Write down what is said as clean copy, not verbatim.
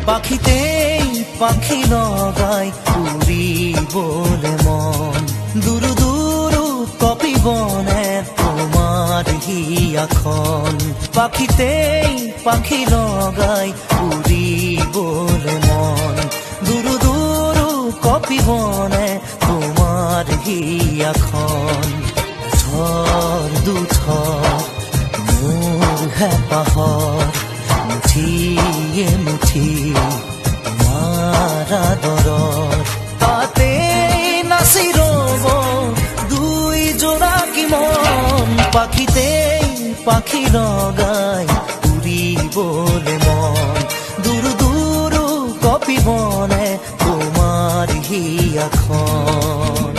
পাখিতেই পাখি লগাই উড়িবলে মন দুরু দুরু কপিবনে তোমার হিয়াখন পাখিতেই পাখি লগাই উড়িবলে মন দুরু দুরু কপিবনে তোমার হিয়াখন ঝড় দুথর মোর হেঁপাহর মুঠিয়ে মুঠি তোমার আদৰৰ তাতে নাচি ৰব দুই জোড়া কি মন পাখিতেই পাখি লগাই উড়িবলে মন দুরু দুরু কপিবনে তোমার হিয়াখন